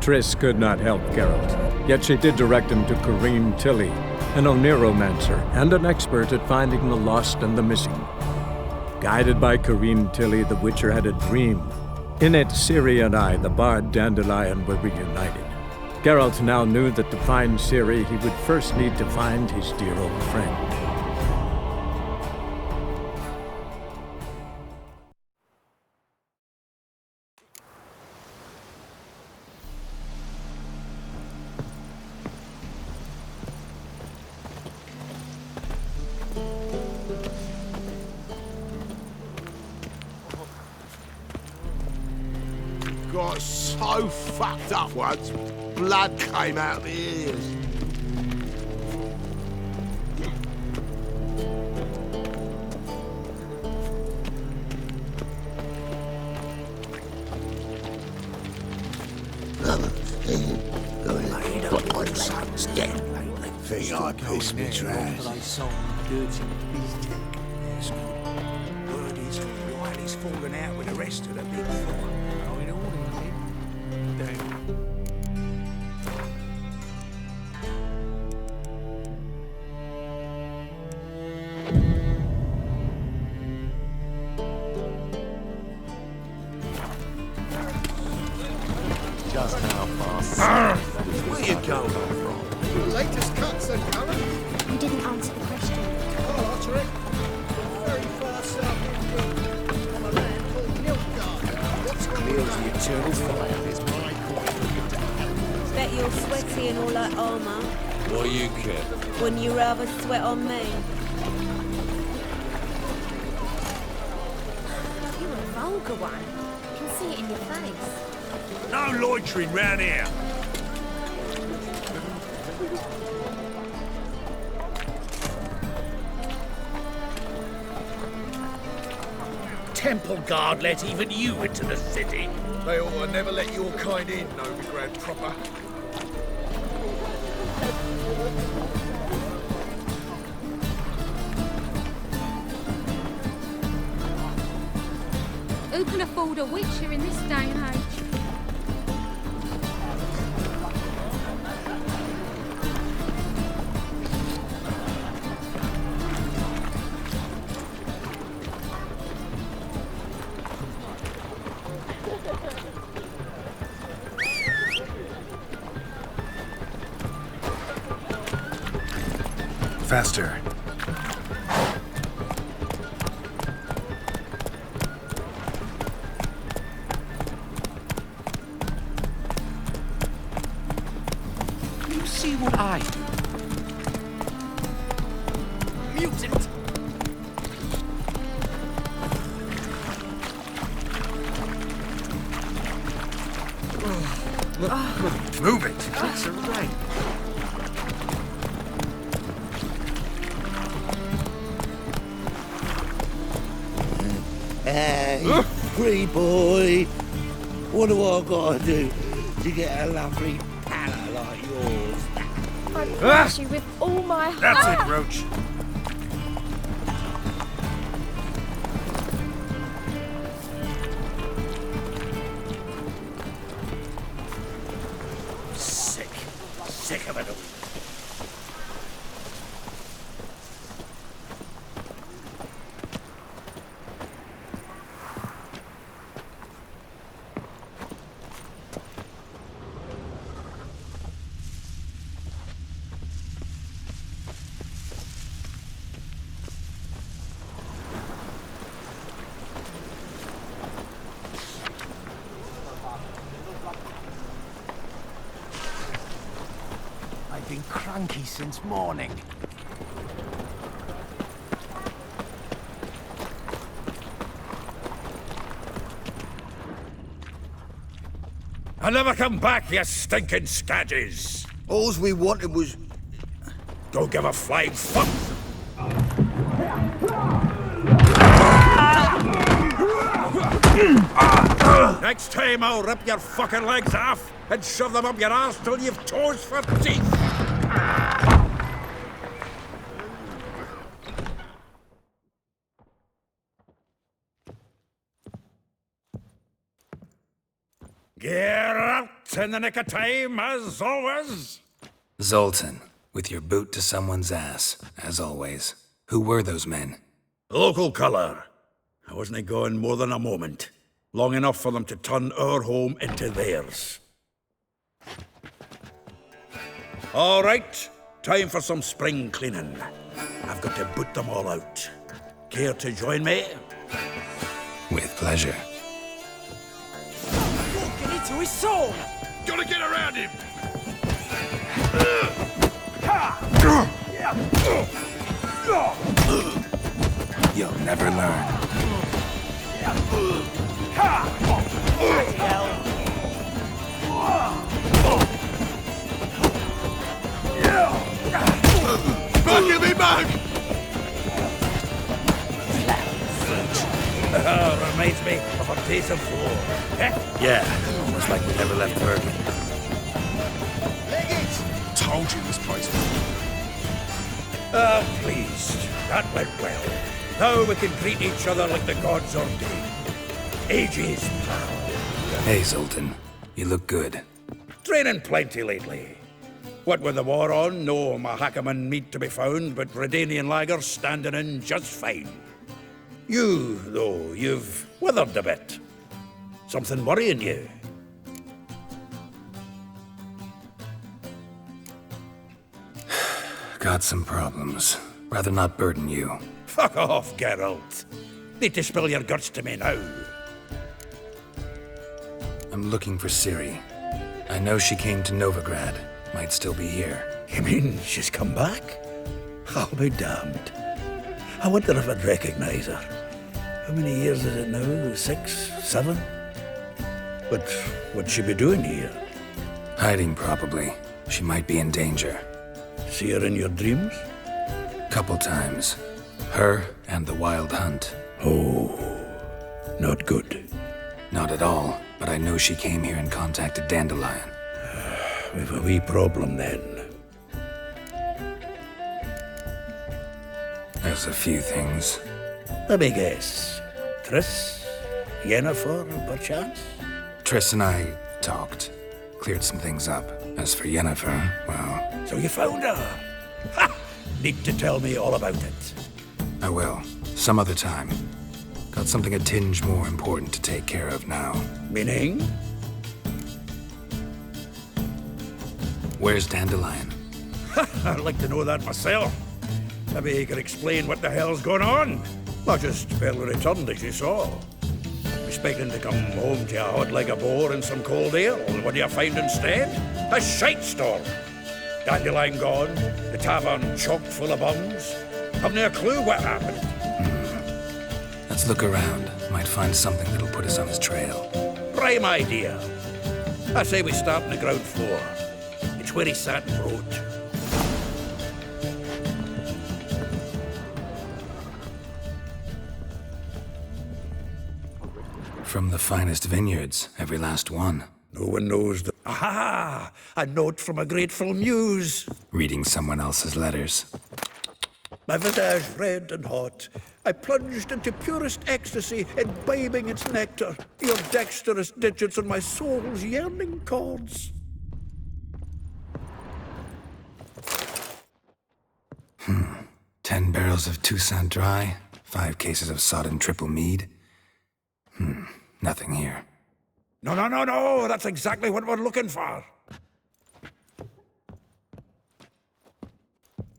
Triss could not help Geralt, yet she did direct him to Corinne Tilly, an Oniromancer and an expert at finding the lost and the missing. Guided by Corinne Tilly, the Witcher had a dream. In it, Ciri and I, the bard Dandelion, were reunited. Geralt now knew that to find Ciri, he would first need to find his dear old friend. Got so fucked up once, blood came out of the ears. Think I pissed me trousers. Word is, Riley's fallen out with the rest of the big four. Just how far? Where you going from? Latest cuts and colour? You didn't answer the question. Oh, answer it. Very far south on a land called Nilfgaard. What's called The eternal fire is my coin. Bet you're sweaty in all that armour. What do you care? Wouldn't you rather sweat on me? You're a vulgar one. I can see it in your face. No loitering round here. Temple Guard let even you into the city. They ought to never let your kind in, Novigrad proper. Who can afford a Witcher in this day and age? Faster. You see what I do? Mutant! Move it. That's all right. Hey, free boy. What do I gotta do to get a lovely palate like yours? I promise you with all my heart. That's it, Roach. Sick of it all. I've been cranky since morning. I'll never come back, you stinking scadges! All we wanted was... Don't give a flying fuck! Next time I'll rip your fucking legs off and shove them up your arse till you've toes for teeth! Get out! Just in the nick of time, as always. Zoltan, with your boot to someone's ass, as always. Who were those men? Local colour. I wasn't gone more than a moment. Long enough for them to turn our home into theirs. All right, time for some spring cleaning. I've got to boot them all out. Care to join me? With pleasure. Walking into his soul! Gotta get around him! You'll never learn. Bucket me back! Reminds me of a days of war. Yeah, almost like we never left Bergen. Told you this place was... pleased. That went well. Now we can greet each other like the gods ordained. Ages, pal. Hey, Zoltan. You look good. Training plenty lately. What with the war on, no Mahakaman meat to be found, but Redanian lagers standing in just fine. You, though, you've withered a bit. Something worrying you? Got some problems. Rather not burden you. Fuck off, Geralt. Need to spill your guts to me now. I'm looking for Ciri. I know she came to Novigrad. Might still be here. You mean she's come back? I'll be damned. I wonder if I'd recognize her. How many years is it now? 6, 7? But what'd she be doing here? Hiding, probably. She might be in danger. See her in your dreams? Couple times. Her and the Wild Hunt. Oh, not good. Not at all, but I know she came here and contacted Dandelion. We've a wee problem then. There's a few things. Let me guess. Triss? Yennefer, perchance? Triss and I talked. Cleared some things up. As for Yennefer, well... So you found her? Ha! Need to tell me all about it. I will. Some other time. Got something a tinge more important to take care of now. Meaning? Where's Dandelion? I'd like to know that myself. Maybe you could explain what the hell's going on. I just barely returned, as you saw. Expecting to come home to a hot like a boar and some cold ale, and what do you find instead? A shite storm. Dandelion gone, the tavern chock full of bums. Haven't a clue what happened. Let's look around. Might find something that'll put us on his trail. Prime idea. I say we start on the ground floor. It's where he sat and wrote. From the finest vineyards, every last one. No one knows the... Aha! A note from a grateful muse. Reading someone else's letters. My visage red and hot, I plunged into purest ecstasy, imbibing its nectar. Your dexterous digits on my soul's yearning chords. 10 barrels of Toussaint Dry, 5 cases of sodden triple mead. Nothing here. No, that's exactly what we're looking for.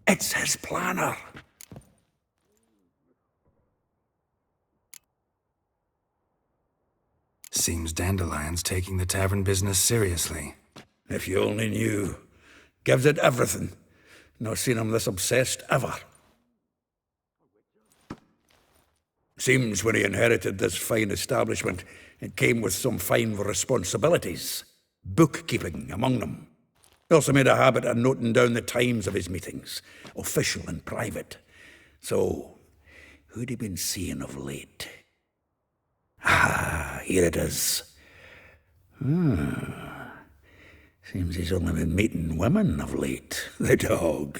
It's his planner. Seems Dandelion's taking the tavern business seriously. If you only knew. Gives it everything. Not seen him this obsessed ever. Seems when he inherited this fine establishment, it came with some fine responsibilities. Bookkeeping among them. He also made a habit of noting down the times of his meetings, official and private. So, who'd he been seeing of late? Ah, here it is. Seems he's only been meeting women of late, the dog.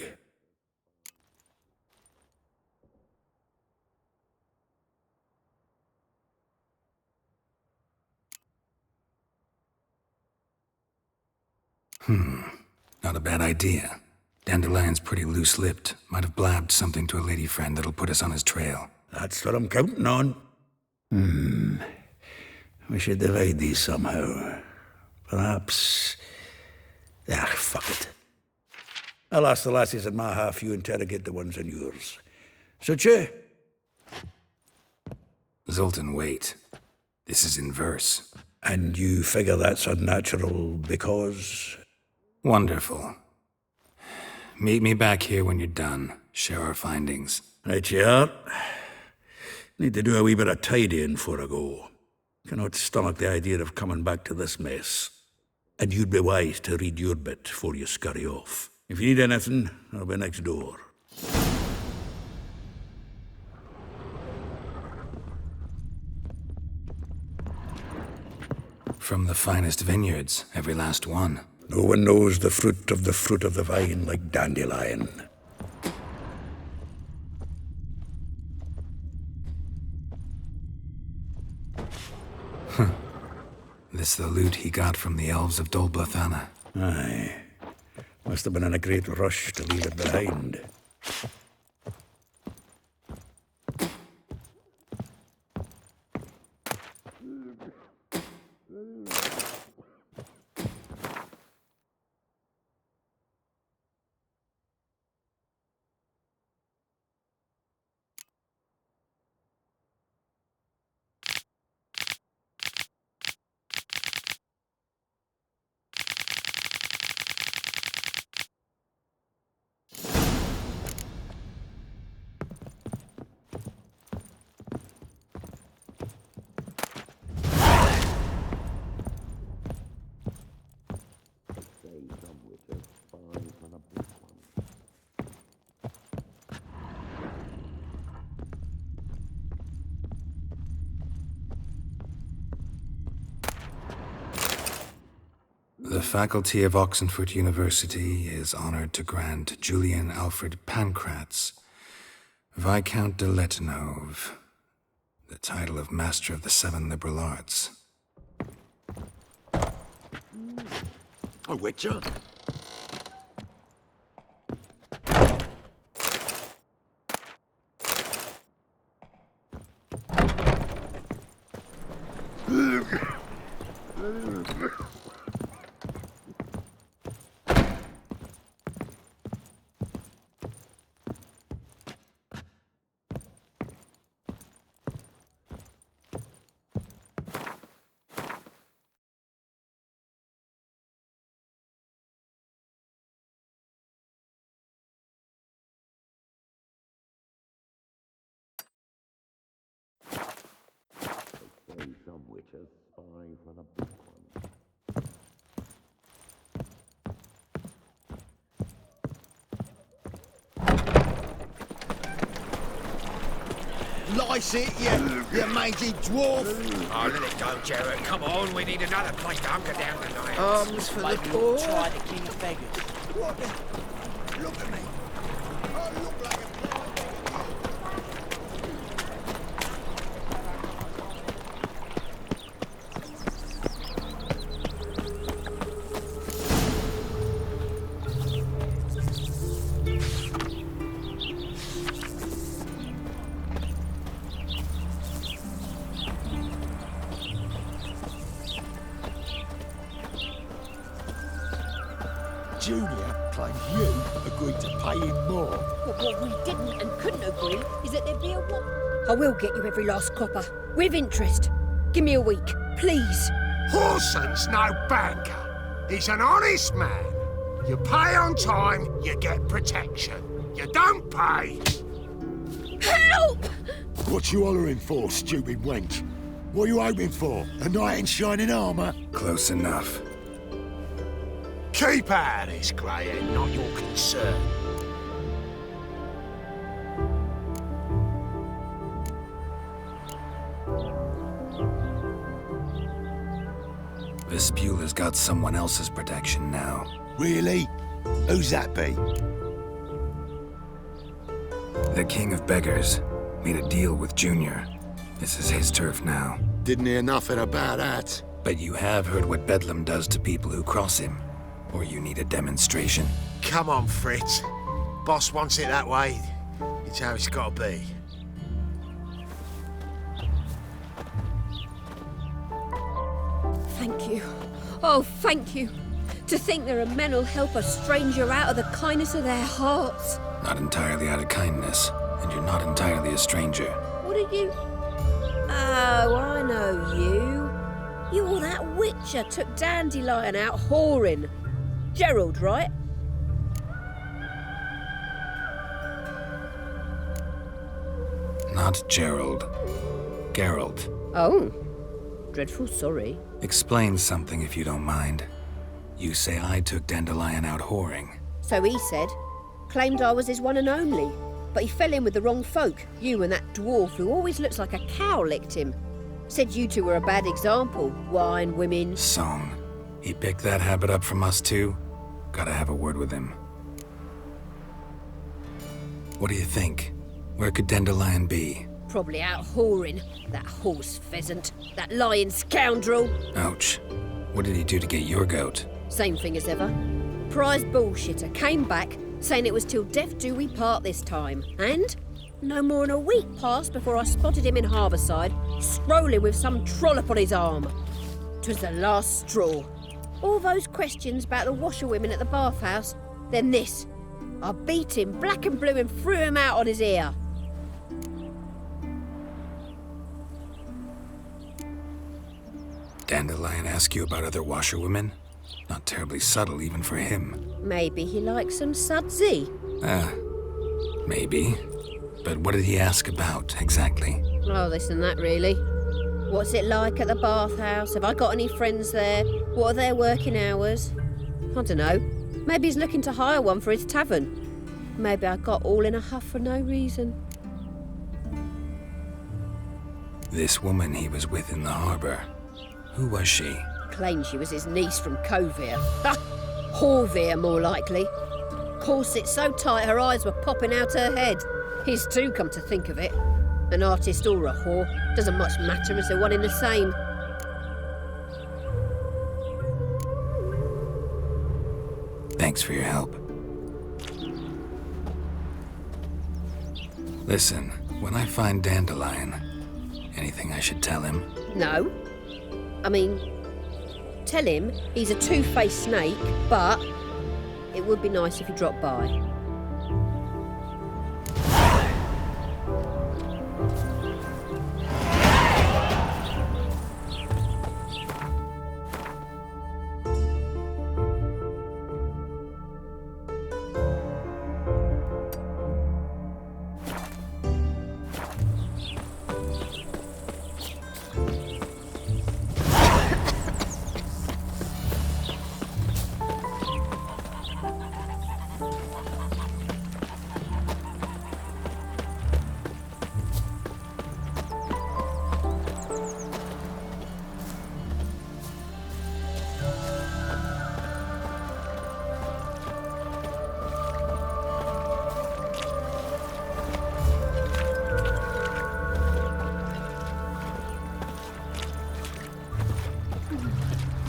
Not a bad idea. Dandelion's pretty loose-lipped. Might have blabbed something to a lady friend that'll put us on his trail. That's what I'm counting on. We should divide these somehow. Perhaps... fuck it. I'll ask the lassies in my half, you interrogate the ones in yours. Suche? Zoltan, wait. This is in verse. And you figure that's unnatural because... Wonderful. Meet me back here when you're done. Share our findings. Right you are. Need to do a wee bit of tidying before I go. Cannot stomach the idea of coming back to this mess. And you'd be wise to read your bit before you scurry off. If you need anything, I'll be next door. From the finest vineyards, every last one. No one knows the fruit of the vine like Dandelion. This the loot he got from the elves of Dol Blathanna. Aye. Must have been in a great rush to leave it behind. The faculty of Oxenford University is honored to grant Julian Alfred Pancratz, Viscount de Letenove, the title of Master of the Seven Liberal Arts. A witcher? Some witches spying for the big one. Lice it, you mangy dwarf! Oh, let it go, Jarrett. Come on, we need another place to hunker down tonight. Arms for the poor. Try the king's beggars. What the? Look at me. I look like a Junior claims you agreed to pay him more. But what we didn't and couldn't agree is that there'd be a what? I will get you every last copper. With interest. Give me a week, please. Horson's no banker. He's an honest man. You pay on time, you get protection. You don't pay. Help! What you hollering for, stupid wench? What are you hoping for? A knight in shining armour? Close enough. Keep out of this, Greyhead, not your concern. Vespulla's got someone else's protection now. Really? Who's that be? The King of Beggars made a deal with Junior. This is his turf now. Didn't hear nothing about that. But you have heard what Bedlam does to people who cross him. Or you need a demonstration? Come on, Fritz. Boss wants it that way. It's how it's gotta be. Thank you. Oh, thank you. To think there are men who'll help a stranger out of the kindness of their hearts. Not entirely out of kindness, and you're not entirely a stranger. What are you? Oh, I know you. You're that witcher took Dandelion out whoring. Gerald, right? Not Gerald. Geralt. Oh. Dreadful sorry. Explain something if you don't mind. You say I took Dandelion out whoring. So he said. Claimed I was his one and only. But he fell in with the wrong folk. You and that dwarf who always looks like a cow licked him. Said you two were a bad example. Wine, women. Song. He picked that habit up from us too? Gotta have a word with him. What do you think? Where could Dandelion be? Probably out whoring. That horse pheasant. That lying scoundrel. Ouch. What did he do to get your goat? Same thing as ever. Prize bullshitter came back, saying it was till death do we part this time. And no more than a week passed before I spotted him in Harbourside, strolling with some trollop on his arm. 'Twas the last straw. All those questions about the washerwomen at the bathhouse, then this. I beat him black and blue and threw him out on his ear. Dandelion ask you about other washerwomen? Not terribly subtle even for him. Maybe he likes some sudsy. Maybe. But what did he ask about, exactly? Oh, this and that, really. What's it like at the bathhouse? Have I got any friends there? What are their working hours? I don't know. Maybe he's looking to hire one for his tavern. Maybe I got all in a huff for no reason. This woman he was with in the harbour. Who was she? Claimed she was his niece from Covere. Ha! Horvere, more likely. Corset so tight her eyes were popping out her head. His too, come to think of it. An artist or a whore. Doesn't much matter as they're one in the same. Thanks for your help. Listen, when I find Dandelion, anything I should tell him? No. I mean, tell him he's a two-faced snake, but it would be nice if he dropped by.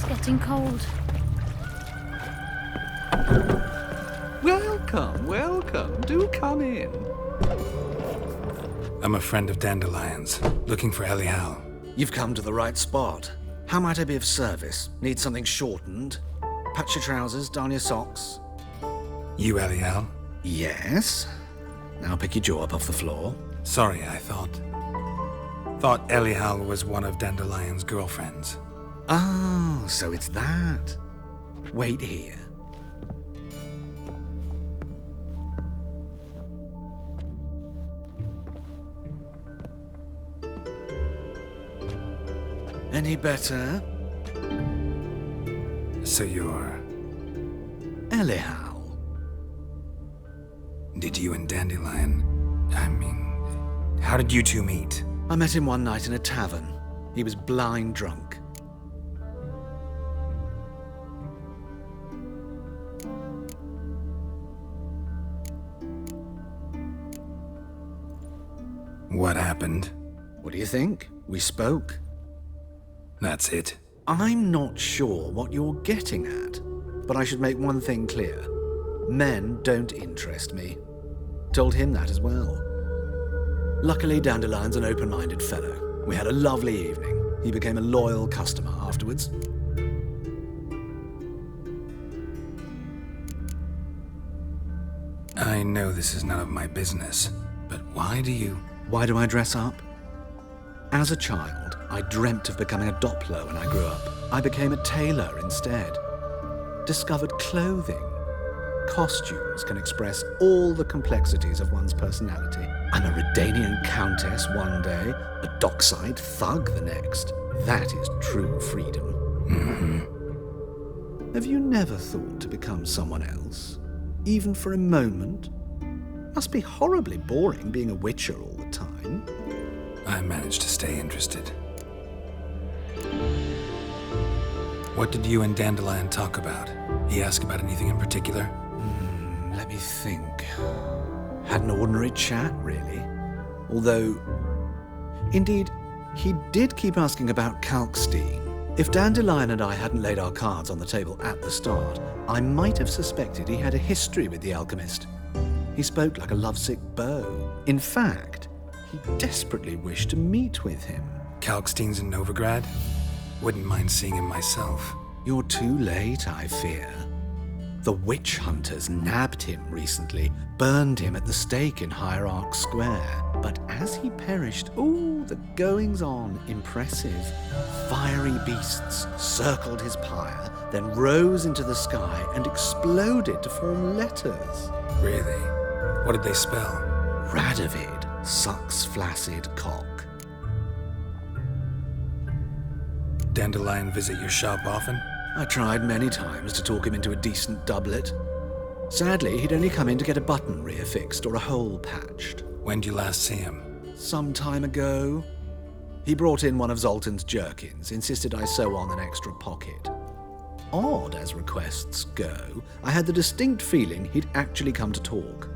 Getting cold. Welcome, welcome. Do come in. I'm a friend of Dandelion's, looking for Elial. You've come to the right spot. How might I be of service? Need something shortened? Patch your trousers, darn your socks. You Elial? Yes. Now pick your jaw up off the floor. Sorry, I thought Elial was one of Dandelion's girlfriends. Oh, so it's that. Wait here. Any better? So you're... Elial. Did you and Dandelion... how did you two meet? I met him one night in a tavern. He was blind drunk. What happened? What do you think? We spoke. That's it. I'm not sure what you're getting at. But I should make one thing clear. Men don't interest me. Told him that as well. Luckily, Dandelion's an open-minded fellow. We had a lovely evening. He became a loyal customer afterwards. I know this is none of my business, but why do I dress up? As a child, I dreamt of becoming a Doppler when I grew up. I became a tailor instead. Discovered clothing. Costumes can express all the complexities of one's personality. I'm a Redanian countess one day, a dockside thug the next. That is true freedom. Mm-hmm. Have you never thought to become someone else? Even for a moment? Must be horribly boring being a witcher all the time. I managed to stay interested. What did you and Dandelion talk about? He asked about anything in particular? Let me think. Had an ordinary chat, really. Although, indeed, he did keep asking about Kalkstein. If Dandelion and I hadn't laid our cards on the table at the start, I might have suspected he had a history with the alchemist. He spoke like a lovesick beau. In fact, he desperately wished to meet with him. Kalkstein's in Novigrad? Wouldn't mind seeing him myself. You're too late, I fear. The witch hunters nabbed him recently, burned him at the stake in Hierarch Square. But as he perished, the goings-on impressive. Fiery beasts circled his pyre, then rose into the sky and exploded to form letters. Really? What did they spell? Radovid sucks flaccid cock. Dandelion visit your shop often? I tried many times to talk him into a decent doublet. Sadly, he'd only come in to get a button reaffixed or a hole patched. When did you last see him? Some time ago. He brought in one of Zoltan's jerkins, insisted I sew on an extra pocket. Odd as requests go, I had the distinct feeling he'd actually come to talk.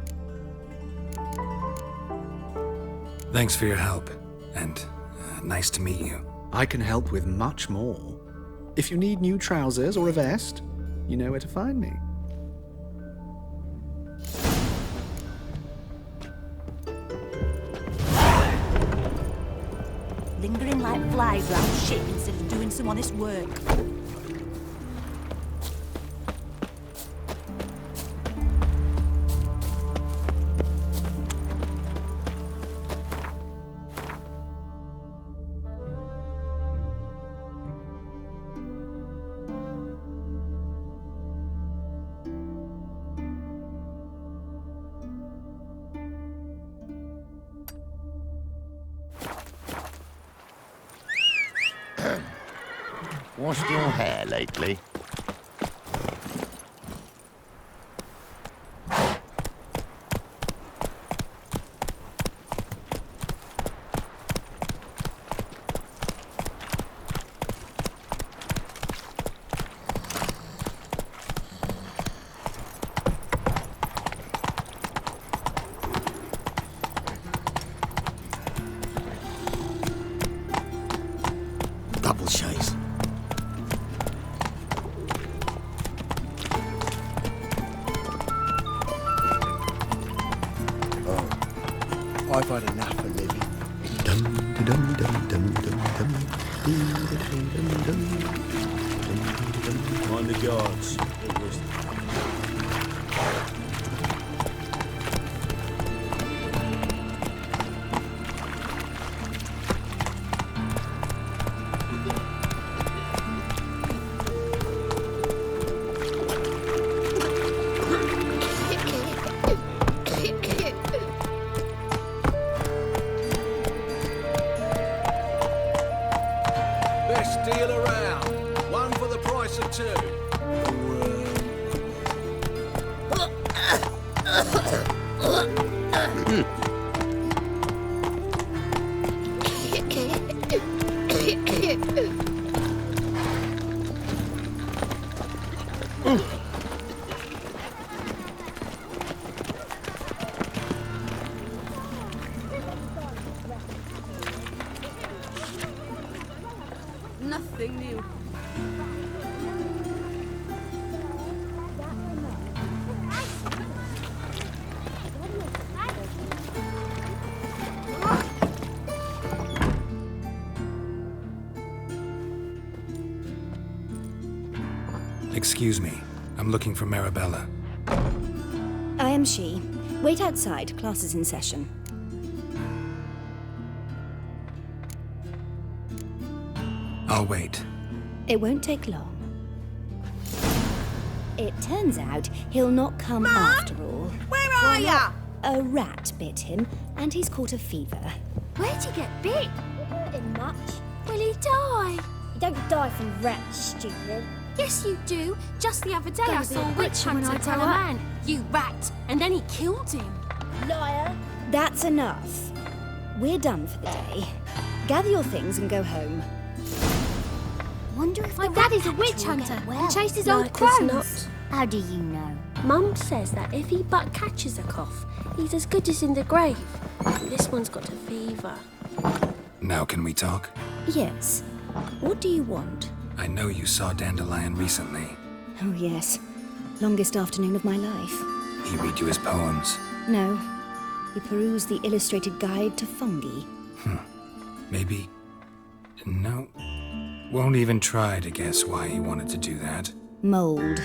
Thanks for your help, and nice to meet you. I can help with much more. If you need new trousers or a vest, you know where to find me. Lingering like flies round shit instead of doing some honest work. Washed your hair lately? Double chase. I've had enough of living. Mind the guards. Best deal around. One for the price of two. Nothing new. Excuse me. I'm looking for Marabella. I am she. Wait outside. Class is in session. I'll wait. It won't take long. It turns out he'll not come after all. Where are ya? A rat bit him, and he's caught a fever. Where'd he get bit? It hurt him much. Will he die? You don't die from rats, stupid. Yes, you do. Just the other day Gonna I be saw a a witch butcher when hunter I tell grow a up. man, "You rat," and then he killed him. Liar. That's enough. We're done for the day. Gather your things and go home. Wonder if My the daddy's a rat witch catcher will hunter get well. and chases No, old it does crows. not. How do you know? Mum says that if he but catches a cough, he's as good as in the grave. This one's got a fever. Now can we talk? Yes. What do you want? I know you saw Dandelion recently. Oh, yes. Longest afternoon of my life. He read you his poems. No. We perused the illustrated guide to fungi. Maybe... No. Won't even try to guess why he wanted to do that. Mold.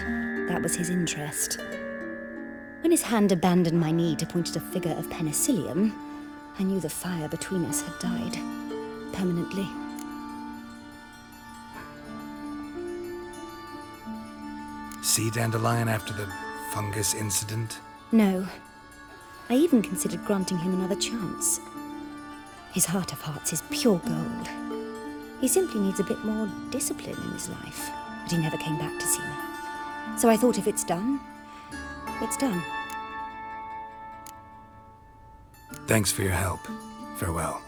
That was his interest. When his hand abandoned my knee to point at a figure of penicillium, I knew the fire between us had died. Permanently. See Dandelion after the fungus incident? No. I even considered granting him another chance. His heart of hearts is pure gold. He simply needs a bit more discipline in his life. But he never came back to see me. So I thought if it's done, it's done. Thanks for your help. Farewell.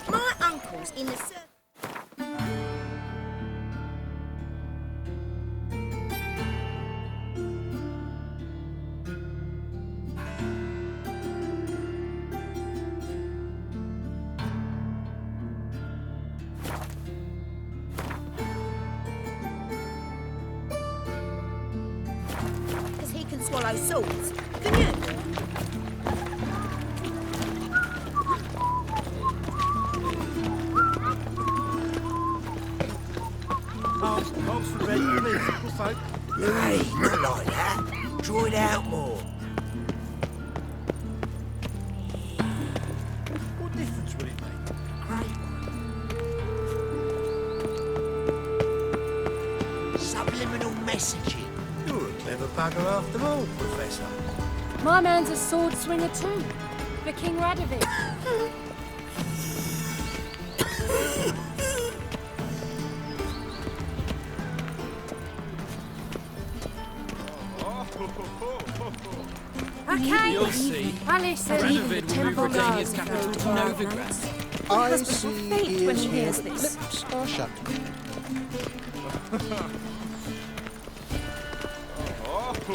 My uncle's in the circus. Because he can swallow swords. Can you? Pass for ready, please, little folk. Hey, not like that. Draw it out more. What difference will it make? Subliminal messaging. You're a clever bugger after all, Professor. My man's a sword swinger too. For King Radovid. Okay. You'll see. I listen. Radovid will be returning his capital to Novigrad. I see see when he ears hears here, this. lips are shut.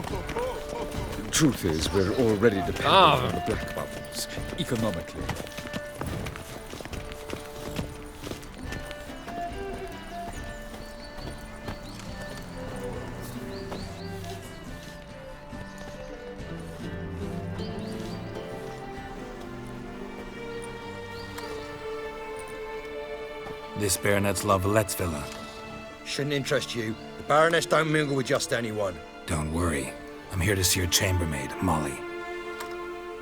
The truth is, we're already dependent on the black bubbles, economically. This Baronet's La Vallette's villa. Shouldn't interest you. The Baroness don't mingle with just anyone. Don't worry. I'm here to see your chambermaid, Molly.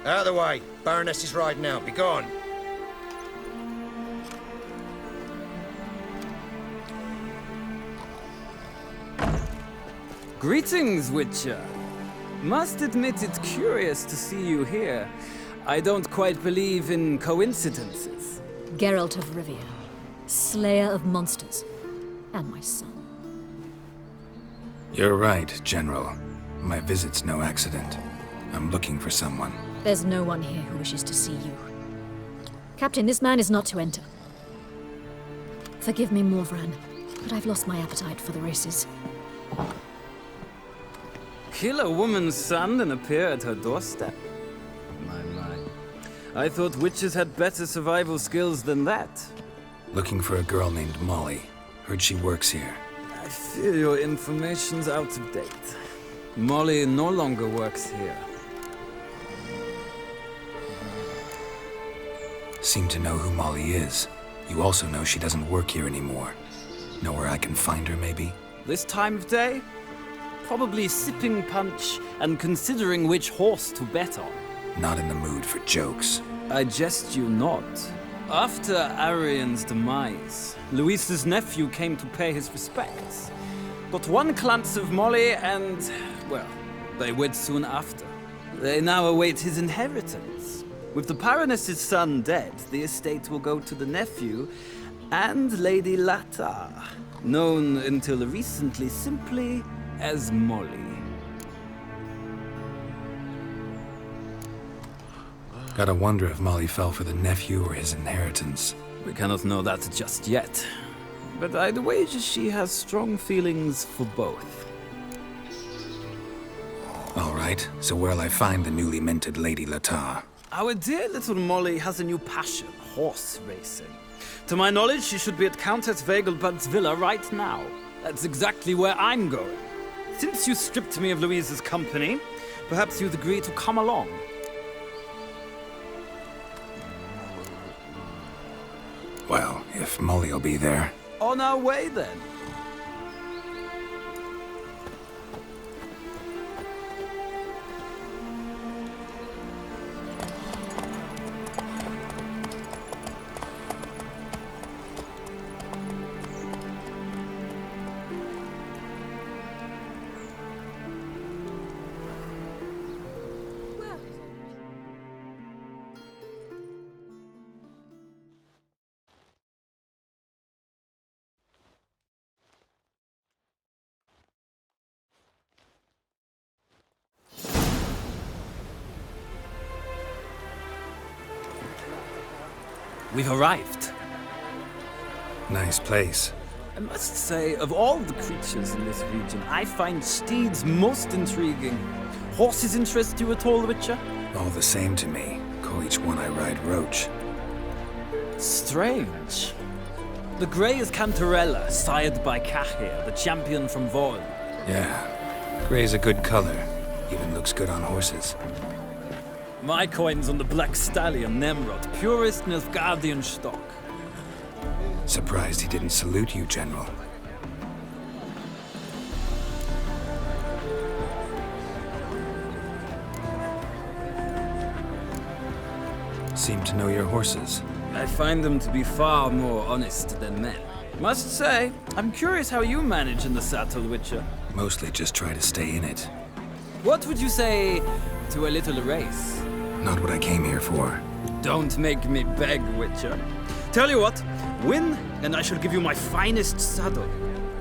Out of the way. Baroness is riding out. Be gone. Greetings, Witcher. Must admit it's curious to see you here. I don't quite believe in coincidences. Geralt of Rivia, slayer of monsters, and my son. You're right, General. My visit's no accident. I'm looking for someone. There's no one here who wishes to see you. Captain, this man is not to enter. Forgive me, Morvran, but I've lost my appetite for the races. Kill a woman's son and appear at her doorstep? My. I thought witches had better survival skills than that. Looking for a girl named Molly. Heard she works here. I fear your information's out of date. Molly no longer works here. seem to know who Molly is. You also know she doesn't work here anymore. Know where I can find her, maybe? This time of day? Probably sipping punch and considering which horse to bet on. Not in the mood for jokes. I jest you not. After Arian's demise, Luis's nephew came to pay his respects. Got one glance of Molly and, well, they wed soon after. They now await his inheritance. With the Baroness's son dead, the estate will go to the nephew and Lady Lata, known until recently simply as Molly. Gotta wonder if Molly fell for the nephew or his inheritance. We cannot know that just yet, but I'd wager she has strong feelings for both. All right, so where'll I find the newly minted Lady Lata? Our dear little Molly has a new passion, horse racing. To my knowledge, she should be at Countess Vegelbud's villa right now. That's exactly where I'm going. Since you stripped me of Louise's company, perhaps you'd agree to come along. Well, if Molly'll be there. On our way, then. We've arrived. Nice place. I must say, of all the creatures in this region, I find steeds most intriguing. Horses interest you at all, Witcher? All the same to me. Call each one I ride Roach. Strange. The grey is Cantarella, sired by Cahir, the champion from Vorn. Yeah. Gray's a good color. Even looks good on horses. My coin's on the Black Stallion, Nemrod, purest Nilfgaardian stock. Surprised he didn't salute you, General. Seem to know your horses. I find them to be far more honest than men. Must say, I'm curious how you manage in the saddle, Witcher. Mostly just try to stay in it. What would you say to a little race? Not what I came here for. Don't make me beg, Witcher. Tell you what, win, and I shall give you my finest saddle.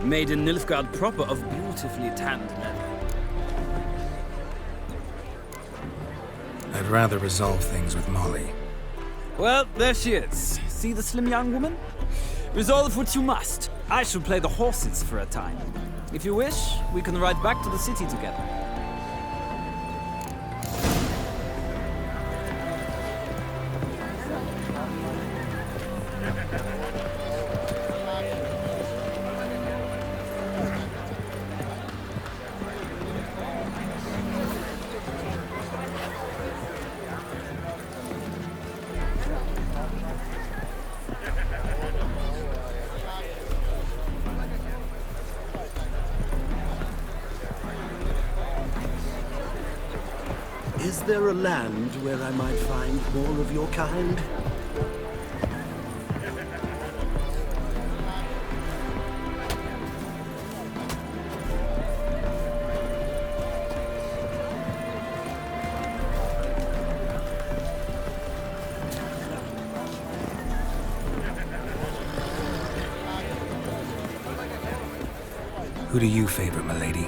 Made in Nilfgaard proper of beautifully tanned leather. I'd rather resolve things with Molly. Well, there she is. See the slim young woman? Resolve what you must. I shall play the horses for a time. If you wish, we can ride back to the city together. Is there a land where I might find more of your kind? Who do you favor, milady?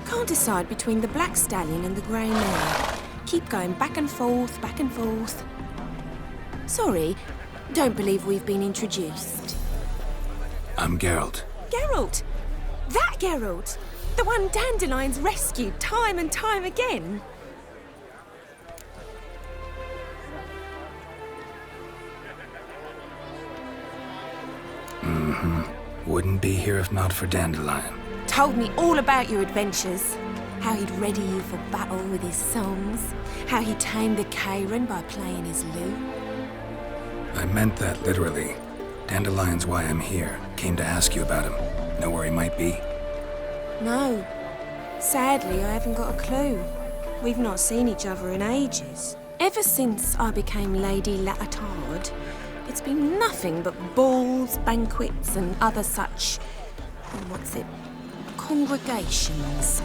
Can't decide between the Black Stallion and the Grey Mare. Keep going back and forth, back and forth. Sorry, don't believe we've been introduced. I'm Geralt. Geralt! That Geralt! The one Dandelion's rescued time and time again. Mm-hmm. Wouldn't be here if not for Dandelion. Told me all about your adventures. How he'd ready you for battle with his songs. How he tamed the Corinne by playing his lute. I meant that literally. Dandelion's why I'm here. Came to ask you about him. Know where he might be? No. Sadly, I haven't got a clue. We've not seen each other in ages. Ever since I became Lady Latard, it's been nothing but balls, banquets, and other such... congregations.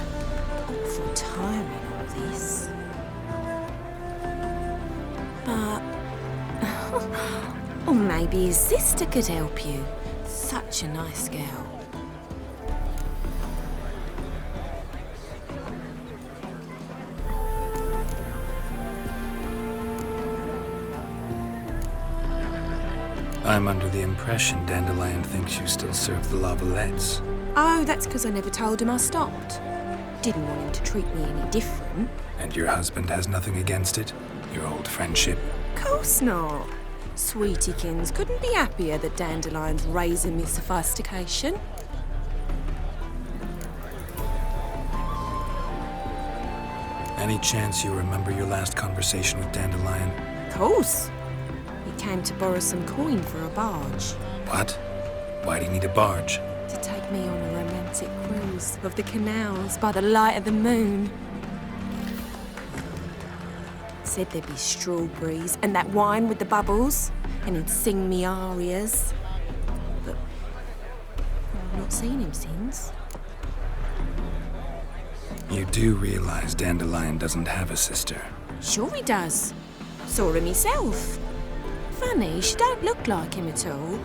Awful tiring, all this. But... or maybe his sister could help you. Such a nice girl. I'm under the impression Dandelion thinks you still serve the Lavalettes. Oh, that's because I never told him I stopped. Didn't want him to treat me any different. And your husband has nothing against it? Your old friendship? Course not. Sweetiekins couldn't be happier that Dandelion's raising me sophistication. Any chance you remember your last conversation with Dandelion? Course. He came to borrow some coin for a barge. What? Why do you need a barge? To take me on a romantic cruise of the canals by the light of the moon. Said there'd be strawberries and that wine with the bubbles, and he'd sing me arias. But I've not seen him since. You do realize Dandelion doesn't have a sister? Sure he does. Saw her myself. Funny, she don't look like him at all.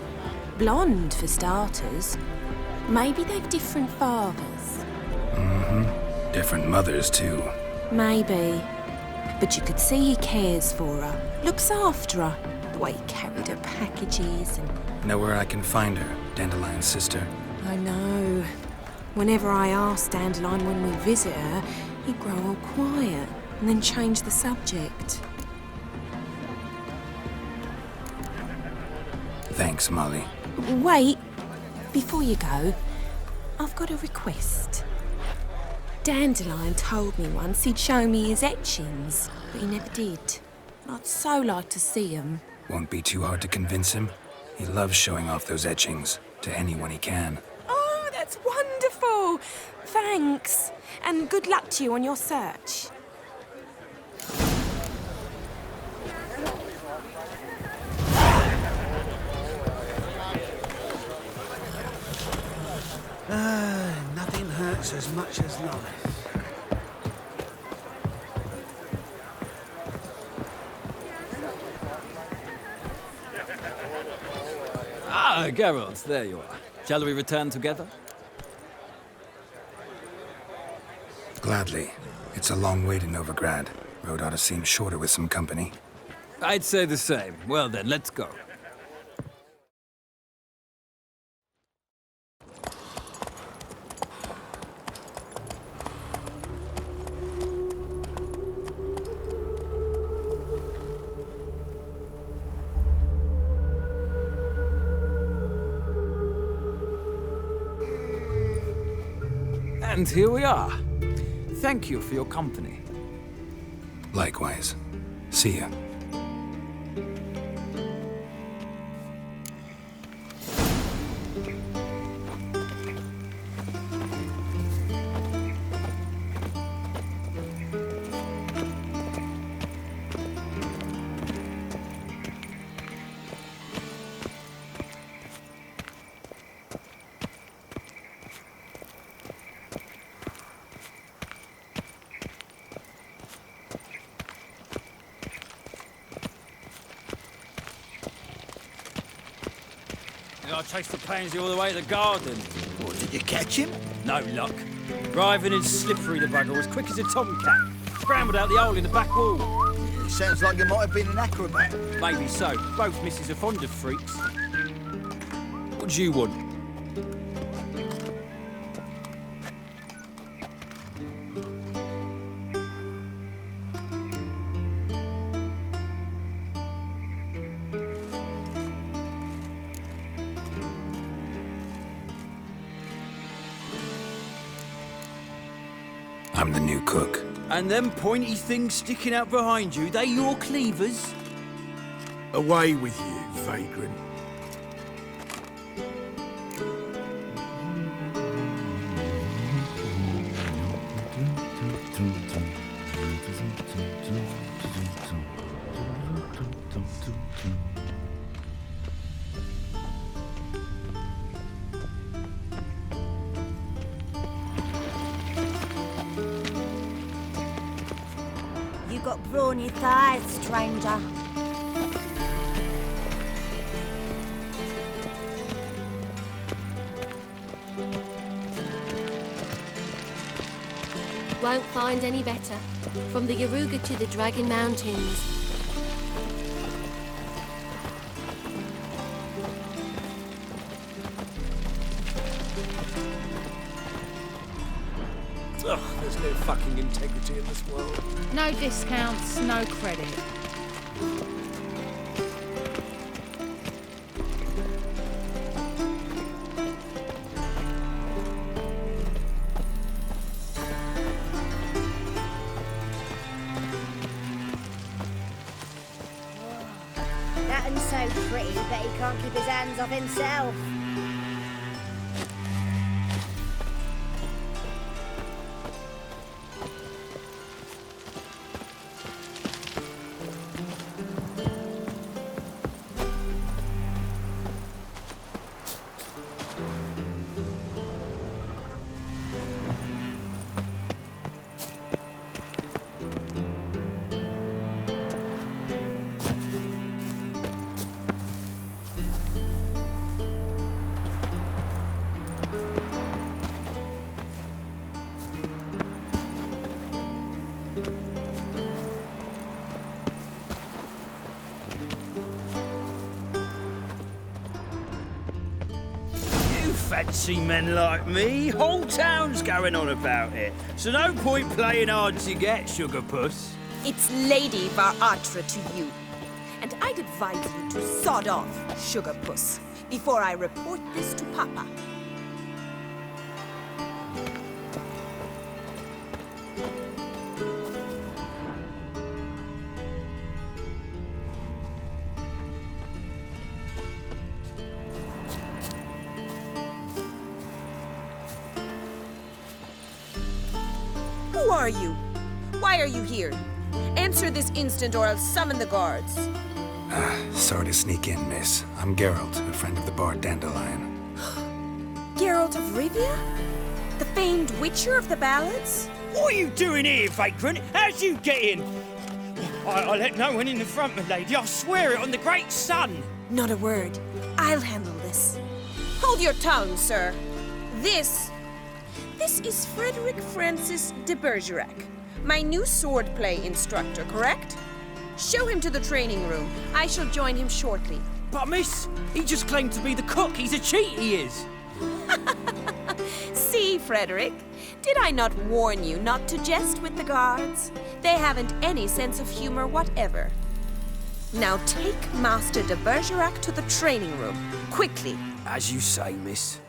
Blonde, for starters. Maybe they've different fathers. Mm-hmm. Different mothers, too. Maybe. But you could see he cares for her. Looks after her. The way he carried her packages and... Know where I can find her, Dandelion's sister? I know. Whenever I asked Dandelion when we visit her, he'd grow all quiet and then change the subject. Thanks, Molly. Wait. Before you go, I've got a request. Dandelion told me once he'd show me his etchings, but he never did. I'd so like to see them. Won't be too hard to convince him. He loves showing off those etchings to anyone he can. Oh, that's wonderful! Thanks. And good luck to you on your search. Nothing hurts as much as life. Ah, Geralt, there you are. Shall we return together? Gladly. It's a long way to Novigrad. Road ought to seem shorter with some company. I'd say the same. Well then, let's go. And here we are. Thank you for your company. Likewise. See ya. I chased the pansy all the way to the garden. What, did you catch him? No luck. Driving in slippery, the bugger, as quick as a tomcat. Scrambled out the hole in the back wall. It sounds like you might have been an acrobat. Maybe so. Both misses are fond of freaks. What do you want? I'm the new cook. And them pointy things sticking out behind you, they your cleavers? Away with you, vagrant. You got brawny thighs, stranger. Won't find any better. From the Yaruga to the Dragon Mountains. Ugh, there's no fucking integrity in this world. No discounts, no credit. That one's so pretty that he can't keep his hands off himself. Fancy men like me, whole town's going on about it. So no point playing hard to get, sugar puss. It's Lady Varatra to you. And I'd advise you to sod off, sugar puss, before I report this to Papa. Who are you? Why are you here? Answer this instant or I'll summon the guards. Sorry to sneak in, miss. I'm Geralt, a friend of the bard Dandelion. Geralt of Rivia? The famed witcher of the ballads? What are you doing here, vagrant? How'd you get in? I let no one in the front, my lady. I swear it on the great sun. Not a word. I'll handle this. Hold your tongue, sir. This is Frederick Francis de Bergerac, my new swordplay instructor, correct? Show him to the training room. I shall join him shortly. But miss, he just claimed to be the cook. He's a cheat, he is. See, Frederick, did I not warn you not to jest with the guards? They haven't any sense of humor whatever. Now take Master de Bergerac to the training room, quickly. As you say, miss.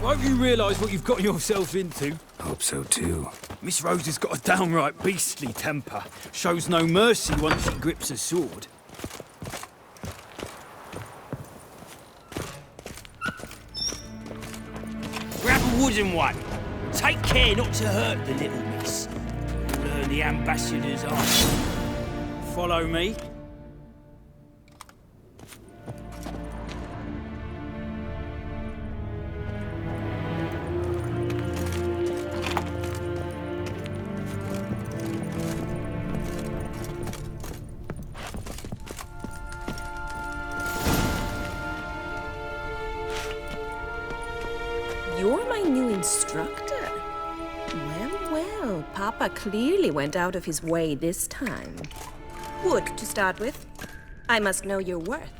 Hope you realise what you've got yourself into. Hope so too. Miss Rose has got a downright beastly temper. Shows no mercy once she grips a sword. Grab a wooden one. Take care not to hurt the little miss. You'll learn the ambassador's art. Follow me. You're my new instructor? Well, well, Papa clearly went out of his way this time. Wood, to start with. I must know your worth.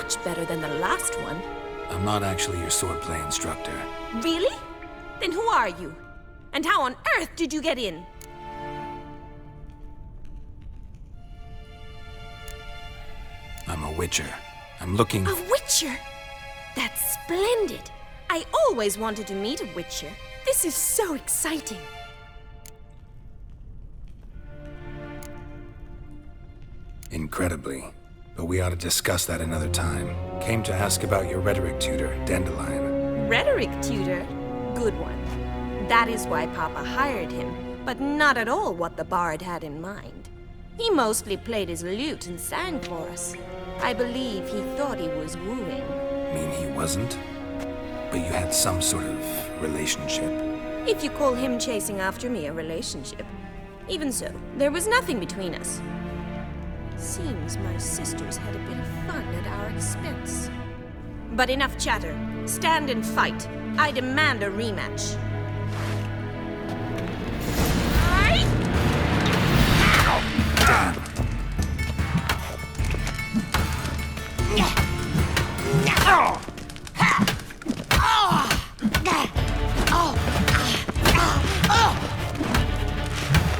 much better than the last one. I'm not actually your swordplay instructor. Really? Then who are you? And how on earth did you get in? I'm a witcher. I'm looking... A witcher? That's splendid. I always wanted to meet a witcher. This is so exciting. Incredibly. But we ought to discuss that another time. Came to ask about your rhetoric tutor, Dandelion. Rhetoric tutor? Good one. That is why Papa hired him, but not at all what the bard had in mind. He mostly played his lute and sang for us. I believe he thought he was wooing. Mean he wasn't? But you had some sort of relationship? If you call him chasing after me a relationship. Even so, there was nothing between us. Seems my sisters had a bit of fun at our expense. But enough chatter. Stand and fight. I demand a rematch.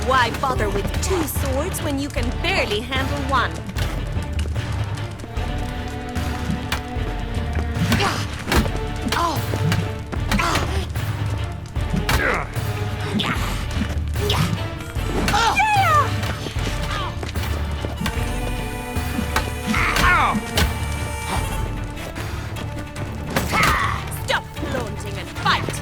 Why bother with two swords when you can barely handle one? Stop flaunting and fight!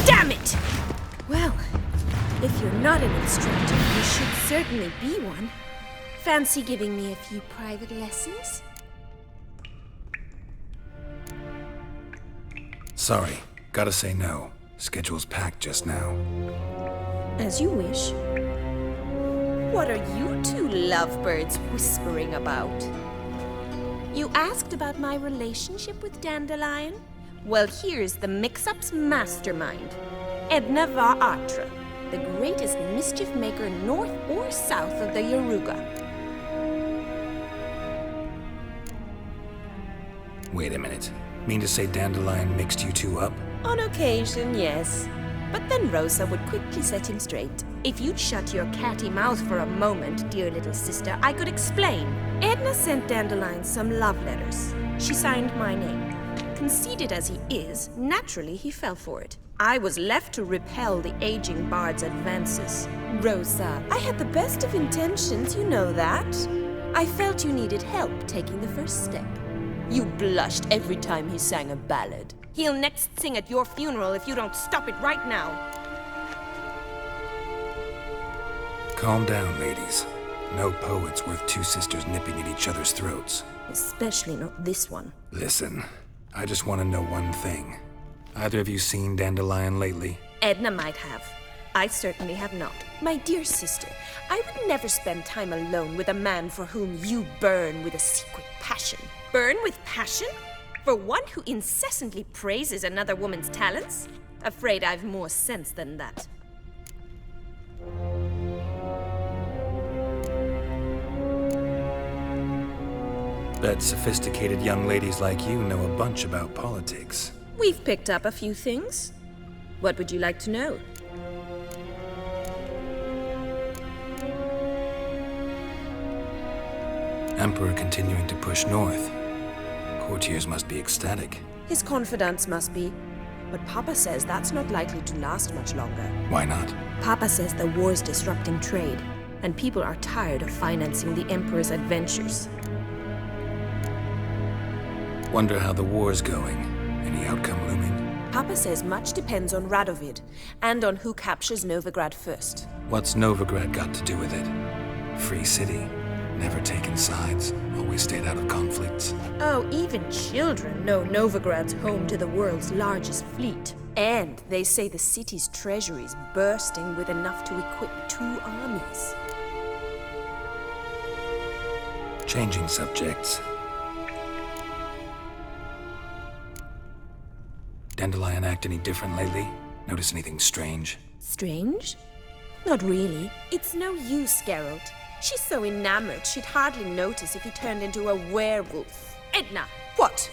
Damn it! Well, if you're not an instructor, you should certainly be one. Fancy giving me a few private lessons? Sorry, gotta say no. Schedule's packed just now. As you wish. What are you two lovebirds whispering about? You asked about my relationship with Dandelion? Well, here's the mix-up's mastermind. Edna Va Atra, the greatest mischief maker north or south of the Yaruga. Wait a minute. Mean to say Dandelion mixed you two up? On occasion, yes. But then Rosa would quickly set him straight. If you'd shut your catty mouth for a moment, dear little sister, I could explain. Edna sent Dandelion some love letters. She signed my name. Conceited as he is, naturally he fell for it. I was left to repel the aging bard's advances. Rosa, I had the best of intentions, you know that. I felt you needed help taking the first step. You blushed every time he sang a ballad. He'll next sing at your funeral if you don't stop it right now. Calm down, ladies. No poet's worth two sisters nipping at each other's throats. Especially not this one. Listen, I just want to know one thing. Either of you seen Dandelion lately? Edna might have. I certainly have not. My dear sister, I would never spend time alone with a man for whom you burn with a secret passion. Burn with passion? For one who incessantly praises another woman's talents? Afraid I've more sense than that. Bet sophisticated young ladies like you know a bunch about politics. We've picked up a few things. What would you like to know? Emperor continuing to push north. Courtiers must be ecstatic. His confidants must be. But Papa says that's not likely to last much longer. Why not? Papa says the war's disrupting trade, and people are tired of financing the Emperor's adventures. Wonder how the war's going. Any outcome looming? Papa says much depends on Radovid, and on who captures Novigrad first. What's Novigrad got to do with it? Free city. Never taken sides. Always stayed out of conflicts. Oh, even children know Novigrad's home to the world's largest fleet. And they say the city's treasury's bursting with enough to equip 2 armies. Changing subjects. Dandelion act any different lately? Notice anything strange? Strange? Not really. It's no use, Geralt. She's so enamored she'd hardly notice if he turned into a werewolf. Edna! What?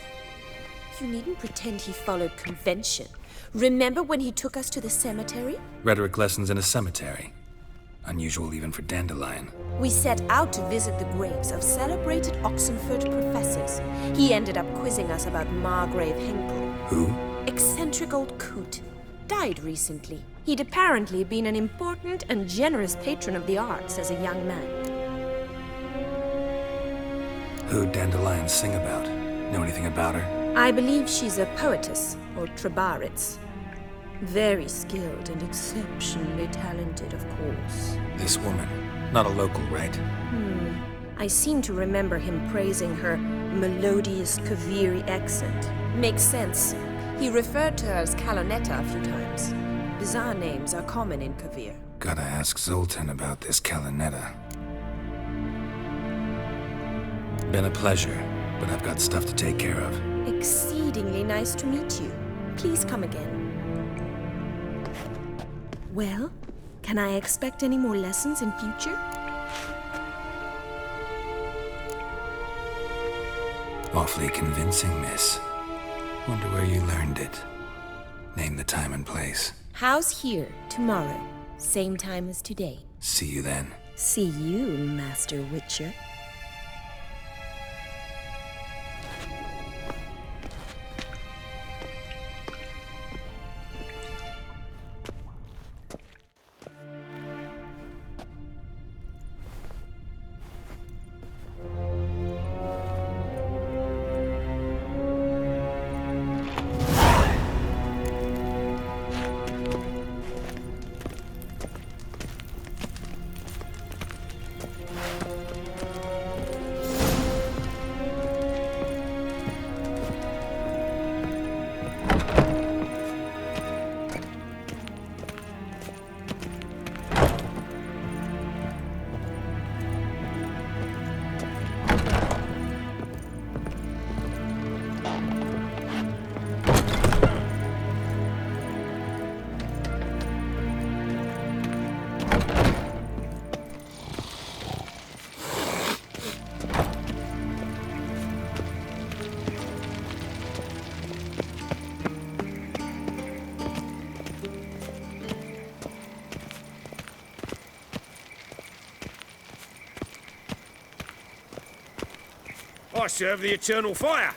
You needn't pretend he followed convention. Remember when he took us to the cemetery? Rhetoric lessons in a cemetery. Unusual even for Dandelion. We set out to visit the graves of celebrated Oxenford professors. He ended up quizzing us about Margrave Henkel. Who? Eccentric old coot. Died recently. He'd apparently been an important and generous patron of the arts as a young man. Who'd Dandelion sing about? Know anything about her? I believe she's a poetess, or trebaritz. Very skilled and exceptionally talented, of course. This woman. Not a local, right? I seem to remember him praising her melodious Kaviri accent. Makes sense. He referred to her as Calonetta a few times. Bizarre names are common in Kavir. Gotta ask Zoltan about this Calonetta. Been a pleasure, but I've got stuff to take care of. Exceedingly nice to meet you. Please come again. Well, can I expect any more lessons in future? Awfully convincing, miss. Wonder where you learned it. Name the time and place. How's here, tomorrow? Same time as today. See you then. See you, Master Witcher. I serve the eternal fire.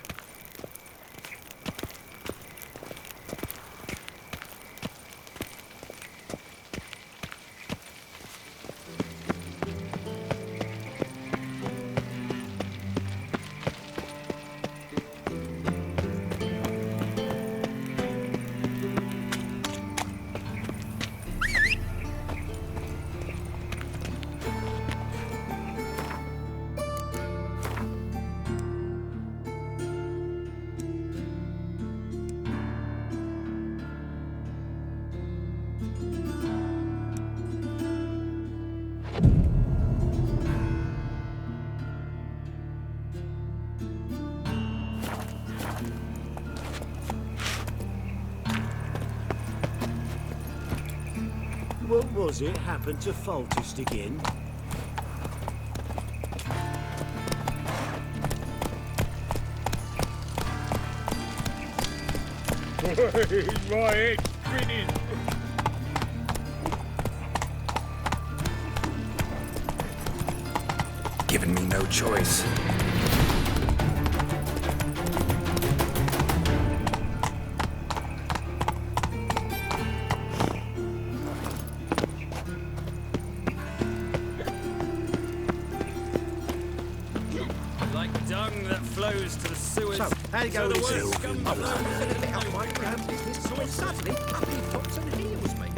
What was it happened to Foltest again? My head's spinning. Giving me no choice. Like dung that flows to the sewers. So, how'd it go with the his worst Sylvan scum bloke? flows A bit up my ground business, so suddenly up he pops and heals me.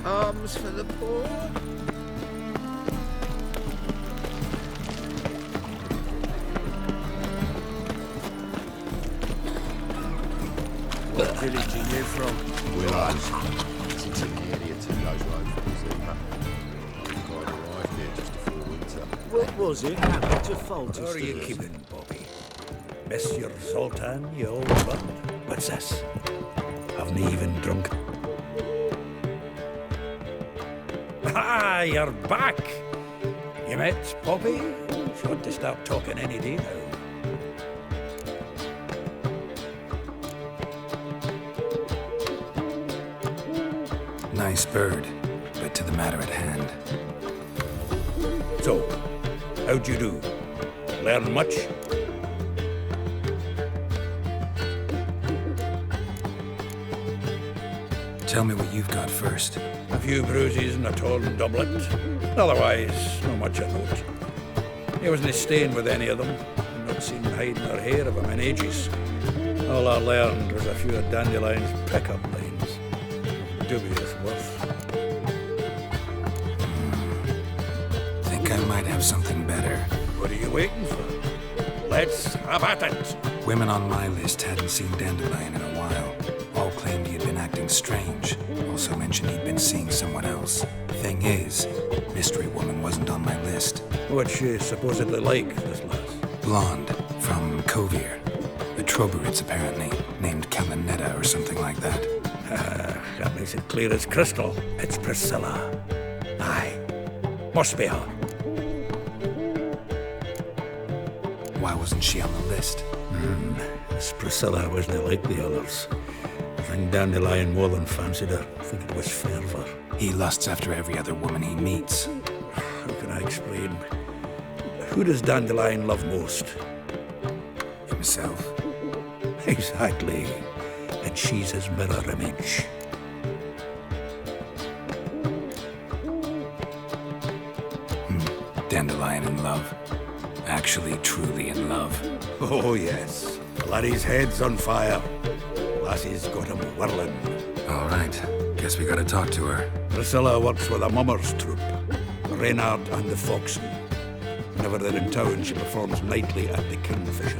Arms for the poor. What village are you from? Willows. It's in the area 2 goes road from the Zima. I arrived here just before winter. What was it happened to Foltest Where are you again? keeping, Bobby? miss your Zoltan, you old bud. What's this? Haven't even drunk. Ah, you're back! You met Poppy? She ought to start talking any day now. Nice bird, but to the matter at hand. So, how'd you do? Learn much? Tell me what you've got first. A few bruises and a torn doublet. Otherwise, not much of note. He wasn't staying with any of them. I've not seen hiding or hair of him in ages. All I learned was a few of Dandelion's pickup lines. Dubious worth. Think I might have something better. What are you waiting for? Let's have at it. Women on my list hadn't seen Dandelion in a while. All claimed he had been acting strange. Also mentioned he'd been seeing someone else. Thing is, Mystery Woman wasn't on my list. What's she supposedly like, this lass? Blonde, from Kovir. A Troberitz, apparently, named Caminetta or something like that. That makes it clear as crystal. It's Priscilla. Aye. Must be her. Why wasn't she on the list? This Priscilla wasn't like the others. I think Dandelion more than fancied her. I think it was fervour. He lusts after every other woman he meets. How can I explain? Who does Dandelion love most? Himself. Exactly. And she's his mirror image. Dandelion in love. Actually, truly in love. Oh, yes. Laddie's head's on fire. Lassie's got him whirling. All right. Guess we gotta talk to her. Priscilla works with a mummers troupe. Reynard and the Foxen. Whenever they're in town, she performs nightly at the Kingfisher.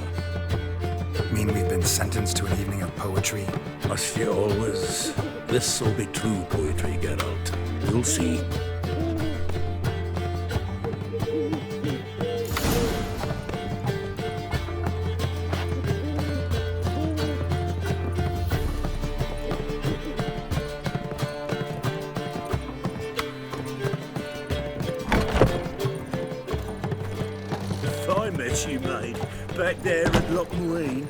Mean we've been sentenced to an evening of poetry? Must you always? This'll be true poetry, Geralt. You'll see. I met you, mate, back there at Loch Marine.